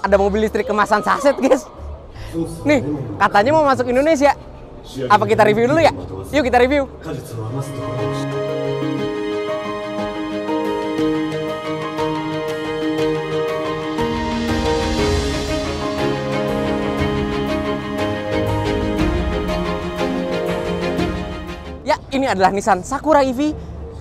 ada mobil listrik kemasan saset, guys. Nih, katanya mau masuk Indonesia. Apa kita review dulu ya? Yuk kita review. Ya, ini adalah Nissan Sakura EV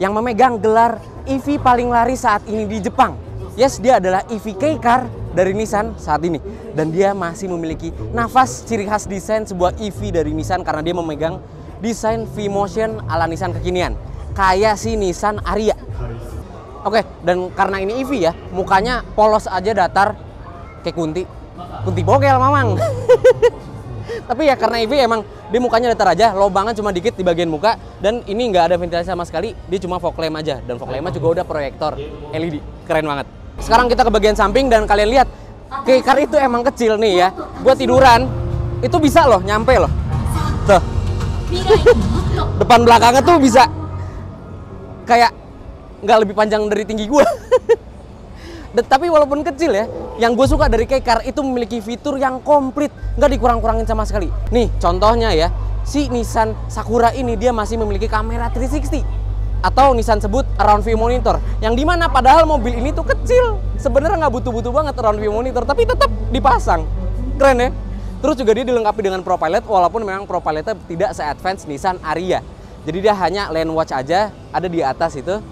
yang memegang gelar EV paling laris saat ini di Jepang. Yes, dia adalah EV K-Car dari Nissan saat ini. Dan dia masih memiliki nafas ciri khas desain sebuah EV dari Nissan karena dia memegang desain V-Motion ala Nissan kekinian. Kayak si Nissan Ariya. Oke, dan karena ini EV ya, mukanya polos aja datar kayak Kunti. Kunti bogel, mamang. Tapi ya karena EV emang dia mukanya datar aja, lobangan cuma dikit di bagian muka, dan ini nggak ada ventilasi sama sekali, dia cuma fog lamp aja, dan fog lamp juga udah proyektor LED, keren banget. Sekarang kita ke bagian samping dan kalian lihat, K-Car itu emang kecil nih ya, buat tiduran itu bisa loh, nyampe loh, tuh, depan belakangnya tuh bisa kayak nggak lebih panjang dari tinggi gue. Tapi walaupun kecil ya, yang gue suka dari K-Car itu memiliki fitur yang komplit, nggak dikurang-kurangin sama sekali. Nih contohnya ya, si Nissan Sakura ini dia masih memiliki kamera 360 atau Nissan sebut around view monitor, yang dimana padahal mobil ini tuh kecil, sebenarnya nggak butuh-butuh banget around view monitor, tapi tetap dipasang. Keren ya. Terus juga dia dilengkapi dengan ProPilot, walaupun memang ProPilotnya tidak se-advance Nissan Ariya. Jadi dia hanya lane watch aja, ada di atas itu.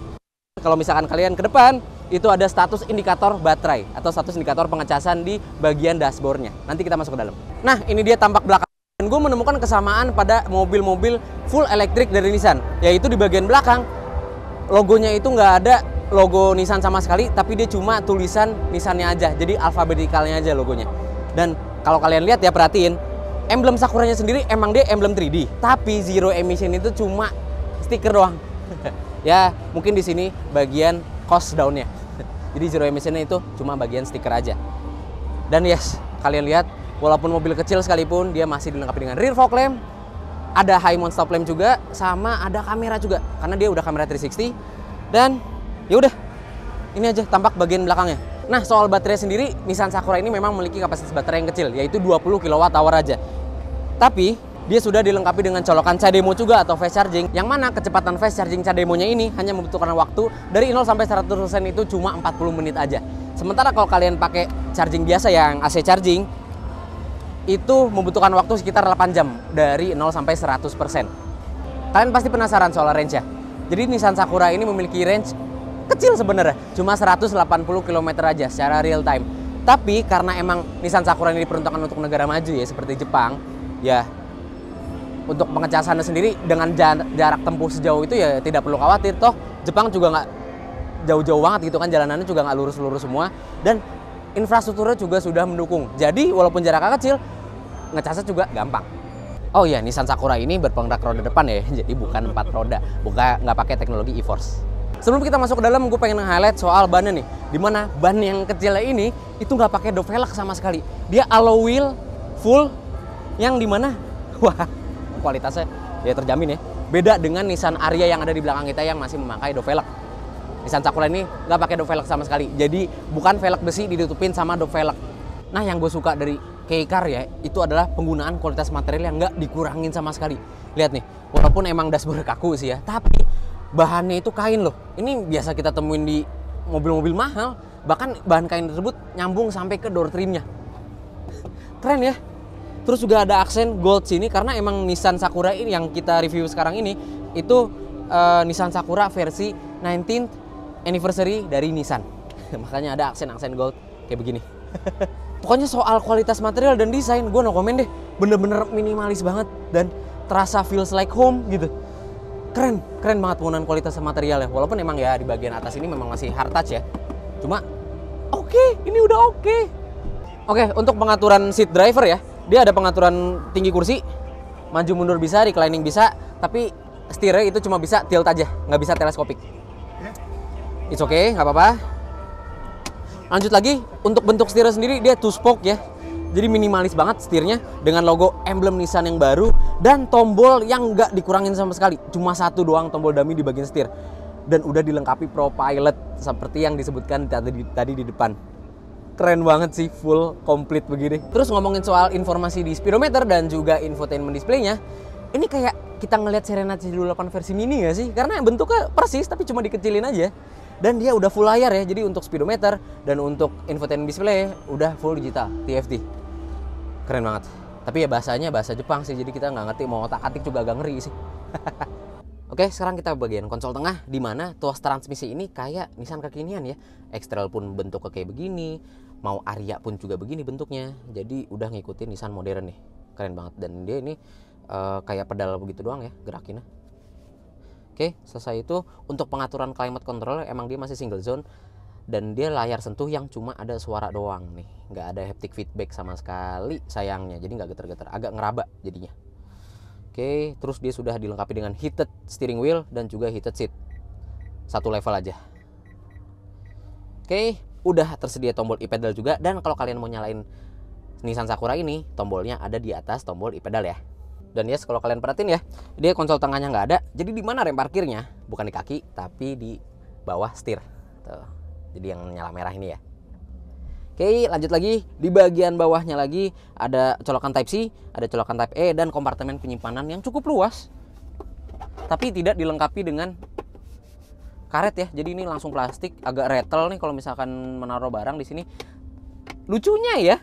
Kalau misalkan kalian ke depan, itu ada status indikator baterai atau status indikator pengecasan di bagian dashboardnya. Nanti kita masuk ke dalam. Nah, ini dia tampak belakang. Dan gue menemukan kesamaan pada mobil-mobil full elektrik dari Nissan, yaitu di bagian belakang logonya itu nggak ada logo Nissan sama sekali, tapi dia cuma tulisan Nissannya aja, jadi alfabetikalnya aja logonya. Dan kalau kalian lihat ya, perhatiin emblem Sakuranya sendiri emang dia emblem 3D, tapi zero emission itu cuma stiker doang. Ya mungkin di sini bagian cost down-nya. Jadi zero emission-nya itu cuma bagian stiker aja. Dan yes, kalian lihat walaupun mobil kecil sekalipun dia masih dilengkapi dengan rear fog lamp, ada high mount stop lamp juga, sama ada kamera juga karena dia udah kamera 360. Dan ya udah, ini aja tampak bagian belakangnya. Nah, soal baterai sendiri, Nissan Sakura ini memang memiliki kapasitas baterai yang kecil, yaitu 20 kWh aja. Tapi dia sudah dilengkapi dengan colokan CHAdeMO juga atau fast charging, yang mana kecepatan fast charging CHAdeMO-nya ini hanya membutuhkan waktu dari 0 sampai 100% itu cuma 40 menit aja. Sementara kalau kalian pakai charging biasa yang AC charging, itu membutuhkan waktu sekitar 8 jam dari 0 sampai 100%. Kalian pasti penasaran soal range ya. Jadi Nissan Sakura ini memiliki range kecil sebenarnya, cuma 180 km aja secara real time. Tapi karena emang Nissan Sakura ini diperuntukkan untuk negara maju ya, seperti Jepang, ya untuk pengecasannya sendiri dengan jarak tempuh sejauh itu ya tidak perlu khawatir. Toh Jepang juga nggak jauh-jauh banget gitu kan, jalanannya juga nggak lurus-lurus semua, dan infrastrukturnya juga sudah mendukung. Jadi walaupun jaraknya kecil, ngecasnya juga gampang. Oh iya, Nissan Sakura ini berpenggerak roda depan ya, jadi bukan 4 roda, nggak pakai teknologi e-force. Sebelum kita masuk ke dalam, gue pengen nge-highlight soal bannya nih, dimana ban yang kecilnya ini itu nggak pakai dog velg sama sekali. Dia alloy wheel full, yang dimana wah, kualitasnya ya terjamin ya. Beda dengan Nissan Ariya yang ada di belakang kita yang masih memakai dog velg. Nissan Sakura ini nggak pakai dog velg sama sekali. Jadi bukan velg besi ditutupin sama dog velg. Nah, yang gue suka dari K-Car ya, itu adalah penggunaan kualitas material yang nggak dikurangin sama sekali. Lihat nih, walaupun emang dashboard kaku sih ya, tapi bahannya itu kain loh. Ini biasa kita temuin di mobil-mobil mahal. Bahkan bahan kain tersebut nyambung sampai ke door trimnya. Keren ya. Terus juga ada aksen gold sini karena emang Nissan Sakura ini yang kita review sekarang ini itu Nissan Sakura versi 19th anniversary dari Nissan. Makanya ada aksen-aksen gold kayak begini. Pokoknya soal kualitas material dan desain gue no komen deh. Bener-bener minimalis banget dan terasa feels like home gitu. Keren banget penggunaan kualitas material ya. Walaupun emang ya di bagian atas ini memang masih hard touch ya. Cuma oke, ini udah oke. Oke, untuk pengaturan seat driver ya, dia ada pengaturan tinggi kursi, maju mundur bisa, reclining bisa, tapi setirnya itu cuma bisa tilt aja, nggak bisa teleskopik. It's okay, nggak apa-apa. Lanjut lagi, untuk bentuk setirnya sendiri dia two spoke ya. Jadi minimalis banget setirnya dengan logo emblem Nissan yang baru dan tombol yang nggak dikurangin sama sekali. Cuma satu doang tombol dummy di bagian setir. Dan udah dilengkapi ProPilot seperti yang disebutkan tadi di depan. Keren banget sih, full komplit begini. Terus ngomongin soal informasi di speedometer dan juga infotainment display-nya, ini kayak kita ngelihat Serena C28 versi mini gak sih? Karena bentuknya persis tapi cuma dikecilin aja. Dan dia udah full layar ya, jadi untuk speedometer dan untuk infotainment display udah full digital, TFT. Keren banget. Tapi ya bahasanya bahasa Jepang sih, jadi kita nggak ngerti, mau otak-atik juga agak ngeri sih. Oke, sekarang kita bagian konsol tengah, di mana tuas transmisi ini kayak Nissan kekinian ya. X-Trail pun bentuknya kayak begini, mau Ariya pun juga begini bentuknya. Jadi udah ngikutin Nissan modern nih, keren banget. Dan dia ini kayak pedal begitu doang ya gerakinnya. Oke, selesai itu untuk pengaturan climate control emang dia masih single zone. Dan dia layar sentuh yang cuma ada suara doang nih, nggak ada haptic feedback sama sekali sayangnya, jadi nggak getar-getar, agak ngeraba jadinya. Oke, terus dia sudah dilengkapi dengan heated steering wheel dan juga heated seat, satu level aja. Oke, udah tersedia tombol e-pedal juga, dan kalau kalian mau nyalain Nissan Sakura ini, tombolnya ada di atas tombol e-pedal ya. Dan yes, kalau kalian perhatiin ya, dia konsol tengahnya nggak ada, jadi di mana rem parkirnya? Bukan di kaki, tapi di bawah setir. Tuh. Jadi yang nyala merah ini ya. Oke, lanjut lagi. Di bagian bawahnya lagi ada colokan Type C, ada colokan Type E, dan kompartemen penyimpanan yang cukup luas. Tapi tidak dilengkapi dengan karet ya. Jadi ini langsung plastik, agak rattle nih kalau misalkan menaruh barang di sini. Lucunya ya,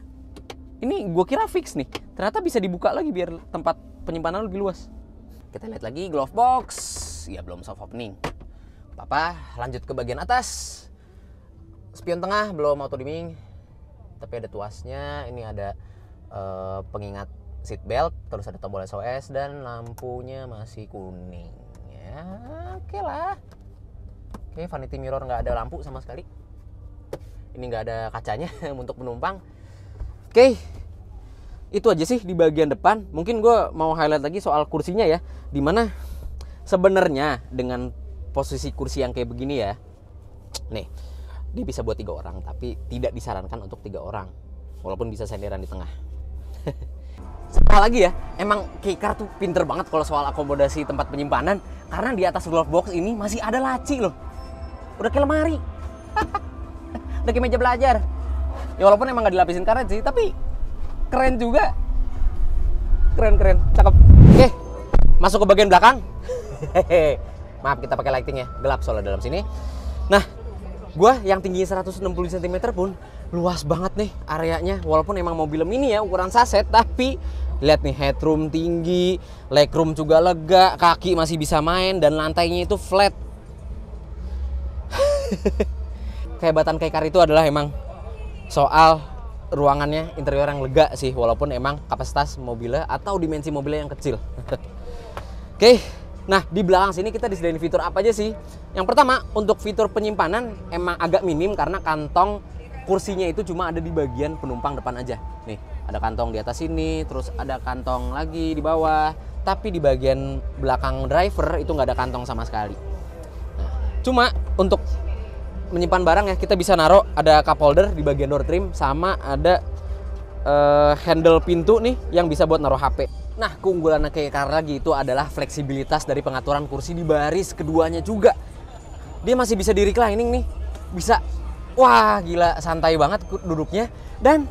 ini gue kira fix nih. Ternyata bisa dibuka lagi biar tempat penyimpanan lebih luas. Kita lihat lagi glove box. Ya belum soft opening. Apa-apa, lanjut ke bagian atas. Spion tengah belum auto dimming, tapi ada tuasnya. Ini ada pengingat seat belt, terus ada tombol SOS, dan lampunya masih kuning ya. Oke lah. Oke, vanity mirror nggak ada lampu sama sekali. Ini nggak ada kacanya untuk penumpang. Oke, itu aja sih di bagian depan. Mungkin gue mau highlight lagi soal kursinya ya, dimana sebenarnya dengan posisi kursi yang kayak begini ya, nih dia bisa buat 3 orang, tapi tidak disarankan untuk 3 orang, walaupun bisa senderan di tengah. Sekali lagi ya, emang K-Car tuh pinter banget kalau soal akomodasi tempat penyimpanan, karena di atas glove box ini masih ada laci loh, udah kayak lemari. Udah kayak meja belajar ya, walaupun emang nggak dilapisin karet sih, tapi keren juga, keren, cakep. Oke, masuk ke bagian belakang. Maaf, kita pakai lighting ya, gelap soalnya dalam sini. Nah, gue yang tingginya 160 cm pun luas banget nih areanya. Walaupun emang mobil mini ya, ukuran saset, tapi lihat nih, headroom tinggi, legroom juga lega, kaki masih bisa main, dan lantainya itu flat. Kehebatan K-Car itu adalah emang soal ruangannya, interior yang lega sih, walaupun emang kapasitas mobilnya atau dimensi mobilnya yang kecil. Oke. Nah, di belakang sini kita disediain fitur apa aja sih? Yang pertama, untuk fitur penyimpanan emang agak minim karena kantong kursinya itu cuma ada di bagian penumpang depan aja. Nih, ada kantong di atas sini, terus ada kantong lagi di bawah. Tapi di bagian belakang driver itu nggak ada kantong sama sekali. Nah, cuma untuk menyimpan barang ya, kita bisa naruh, ada cup holder di bagian door trim, sama ada handle pintu nih yang bisa buat naruh HP. Nah, keunggulan K-Car lagi itu adalah fleksibilitas dari pengaturan kursi di baris keduanya juga. Dia masih bisa di reclining nih, bisa, wah gila, santai banget duduknya. Dan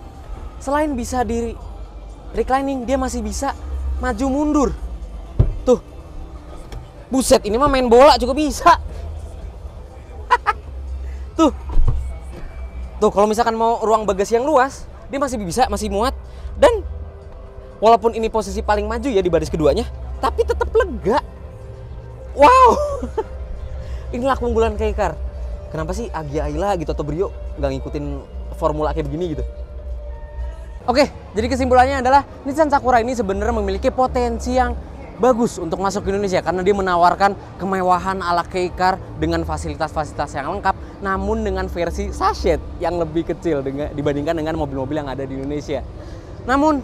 selain bisa di reclining, dia masih bisa maju mundur. Tuh, buset, ini mah main bola juga bisa. Tuh, kalau misalkan mau ruang bagasi yang luas, dia masih bisa, masih muat. Dan walaupun ini posisi paling maju ya di baris keduanya, tapi tetap lega. Wow. Inilah keunggulan K-Car. Kenapa sih Agya Ayla gitu atau Brio nggak ngikutin formula kayak begini gitu? Oke, jadi kesimpulannya adalah Nissan Sakura ini sebenarnya memiliki potensi yang bagus untuk masuk ke Indonesia karena dia menawarkan kemewahan ala K-Car dengan fasilitas-fasilitas yang lengkap, namun dengan versi sachet yang lebih kecil dibandingkan dengan mobil-mobil yang ada di Indonesia. Namun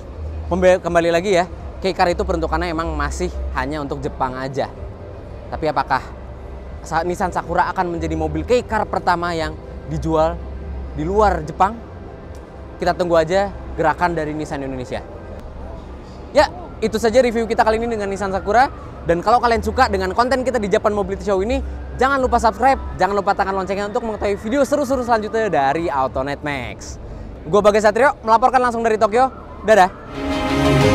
kembali lagi ya, K-Car itu peruntukannya emang masih hanya untuk Jepang aja. Tapi apakah Nissan Sakura akan menjadi mobil K-Car pertama yang dijual di luar Jepang? Kita tunggu aja gerakan dari Nissan Indonesia. Ya, itu saja review kita kali ini dengan Nissan Sakura. Dan kalau kalian suka dengan konten kita di Japan Mobility Show ini, jangan lupa subscribe, jangan lupa tekan loncengnya untuk mengetahui video seru-seru selanjutnya dari Autonet Max. Gue Bagas Satrio melaporkan langsung dari Tokyo. Dadah.